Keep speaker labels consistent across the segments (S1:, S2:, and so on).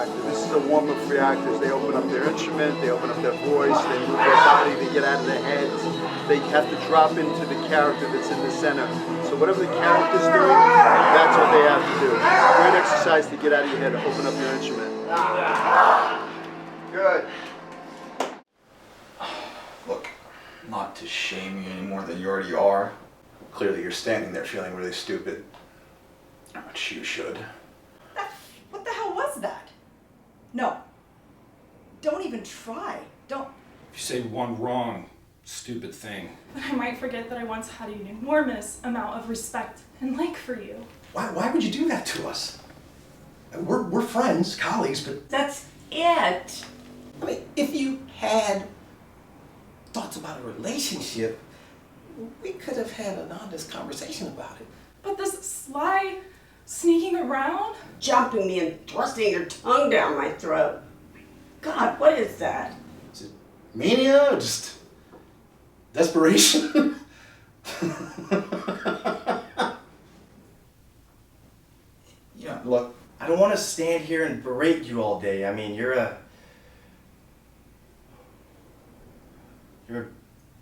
S1: reactor. This is a warm-up for reactors. They open up their instrument, they open up their voice, they move their body, they get out of their heads. They have to drop into the character that's in the center. So whatever the character's doing, that's what they have to do. Great exercise to get out of your head, open up your instrument. Good.
S2: Look, not to shame you any more than you already are. Clearly you're standing there feeling really stupid. Which you should.
S3: What the hell was that? No. Don't even try. Don't.
S4: If you say one wrong, stupid thing.
S5: But I might forget that I once had an enormous amount of respect and like for you.
S6: Why would you do that to us? We're friends, colleagues, but...
S3: That's it.
S6: I mean, if you had thoughts about a relationship, we could have had an honest conversation about it.
S5: But this sly sneaking around?
S3: Jumping me and thrusting your tongue down my throat. God, what is that?
S6: Is it mania or just desperation? Yeah, look, I don't want to stand here and berate you all day. I mean, you're a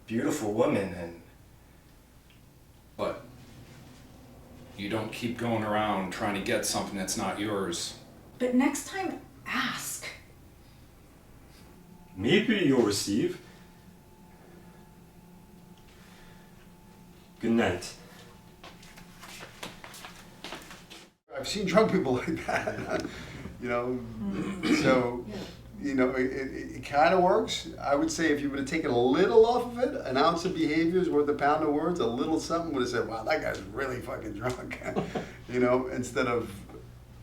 S6: beautiful woman, and
S4: But you don't keep going around trying to get something that's not yours.
S3: But next time, ask.
S7: Maybe you'll receive. Good night.
S1: I've seen drunk people like that, you know, so, you know, it kind of works. I would say if you would have taken a little off of it, an ounce of behavior is worth a pound of words, a little something would have said, wow, that guy's really fucking drunk, you know, instead of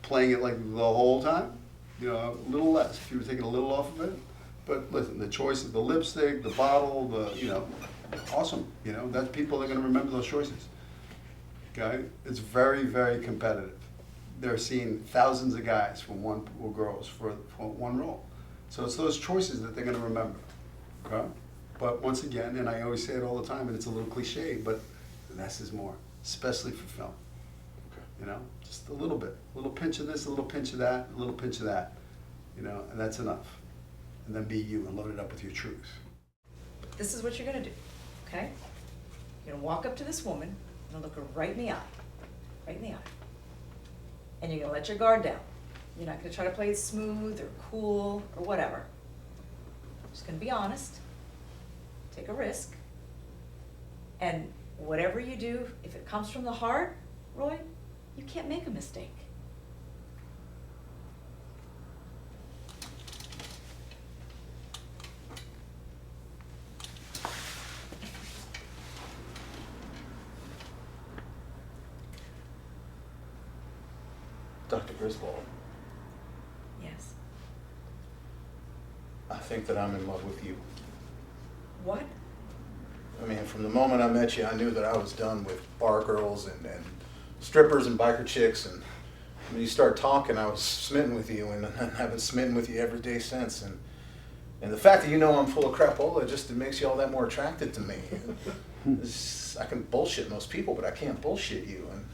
S1: playing it like the whole time, you know, a little less, if you were taking a little off of it. But listen, the choice of the lipstick, the bottle, the, you know, awesome, you know, that people are going to remember those choices, okay? It's very, very competitive. They're seeing thousands of guys for one, or girls for one role. So it's those choices that they're going to remember, okay? But once again, and I always say it all the time, and it's a little cliche, but less is more, especially for film. Okay. You know, just a little bit, a little pinch of this, a little pinch of that, a little pinch of that, you know, and that's enough. And then be you and load it up with your truth.
S3: This is what you're gonna do, okay? You're gonna walk up to this woman, you're gonna look her right in the eye, right in the eye. And you're gonna let your guard down. You're not gonna try to play it smooth or cool or whatever. You're just gonna be honest, take a risk, and whatever you do, if it comes from the heart, Roy, you can't make a mistake.
S2: Dr. Griswold,
S3: Yes.
S2: I think that I'm in love with you.
S3: What?
S2: I mean, from the moment I met you, I knew that I was done with bar girls and strippers and biker chicks. And when you start talking, I was smitten with you, and I've been smitten with you every day since. And the fact that you know I'm full of crapola, just it makes you all that more attracted to me. I can bullshit most people, but I can't bullshit you. And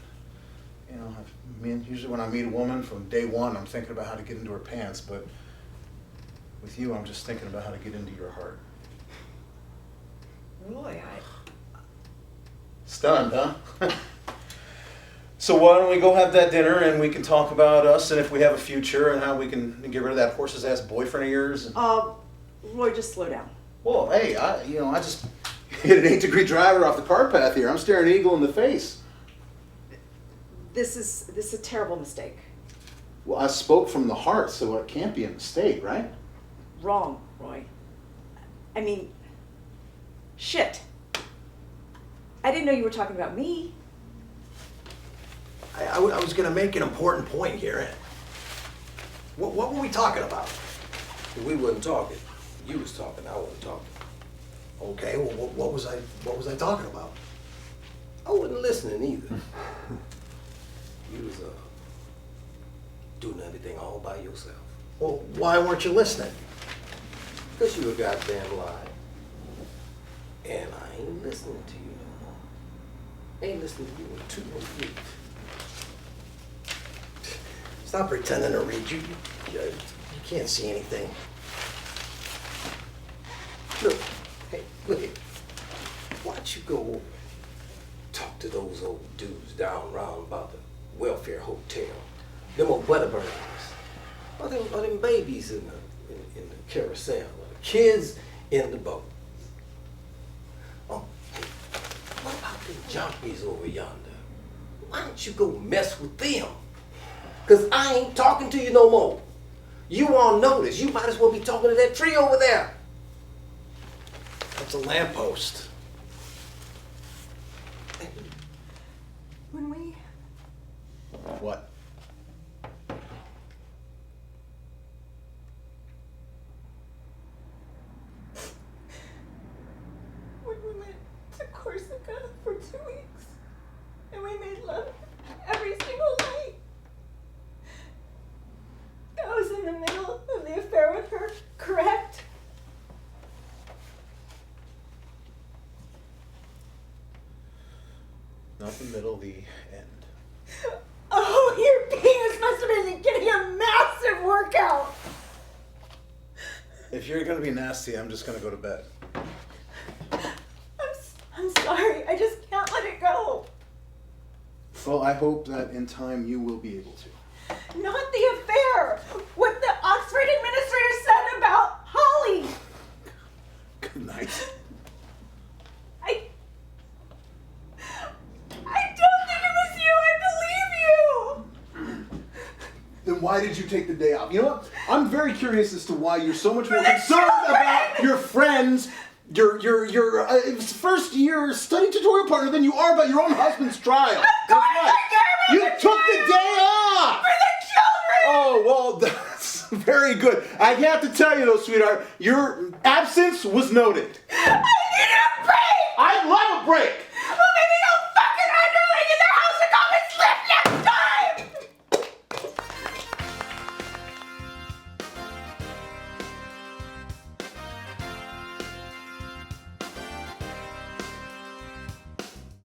S2: you know, usually when I meet a woman from day one, I'm thinking about how to get into her pants, but with you, I'm just thinking about how to get into your heart.
S3: Roy,
S2: Stunned, huh? So why don't we go have that dinner and we can talk about us and if we have a future and how we can get rid of that horse's ass boyfriend of yours.
S3: Roy, just slow down.
S2: Well, hey, I just hit an 8-degree driver off the cart path here. I'm staring an eagle in the face.
S3: This is a terrible mistake.
S2: Well, I spoke from the heart, so it can't be a mistake, right?
S3: Wrong, Roy. I mean, shit. I didn't know you were talking about me.
S6: I was going to make an important point here. What were we talking about?
S8: We wasn't talking. You was talking. I wasn't talking.
S6: Okay, well, what was I talking about?
S8: I wasn't listening either. You was doing everything all by yourself.
S6: Well, why weren't you listening?
S8: Because you a goddamn lie. And I ain't listening to you no more. Ain't listening to you in 2 more weeks. Stop pretending to read. You can't see anything. Look, hey, look at. Why don't you go over and talk to those old dudes down round about the welfare hotel? Them old Wedderburns. Or them babies in the carousel. Or the kids in the boat. Oh, hey, what about the jockeys over yonder? Why don't you go mess with them? Because I ain't talking to you no more. You on notice. You might as well be talking to that tree over there.
S2: That's a lamppost.
S5: When we
S2: What?
S5: went to Corsica for 2 weeks, and we made love every single night. I was in the middle of the affair with her, correct?
S2: Not the middle, the end.
S5: Oh, your penis must have been getting a massive workout.
S2: If you're gonna be nasty, I'm just gonna go to bed.
S5: I'm sorry. I just can't let it go.
S2: Well, I hope that in time you will be able to.
S5: Not the affair. What the Oxford administrator said about Holly.
S2: Good night.
S5: I don't think it was you. I believe you.
S2: Then why did you take the day off? You know what? I'm very curious as to why you're so much more concerned about your friends, your first year study tutorial partner than you are about your own husband's trial. You took the day off!
S5: For the children!
S2: Oh, well, that's very good. I have to tell you though, sweetheart, your absence was noted.
S5: I need a break!
S2: I love a break!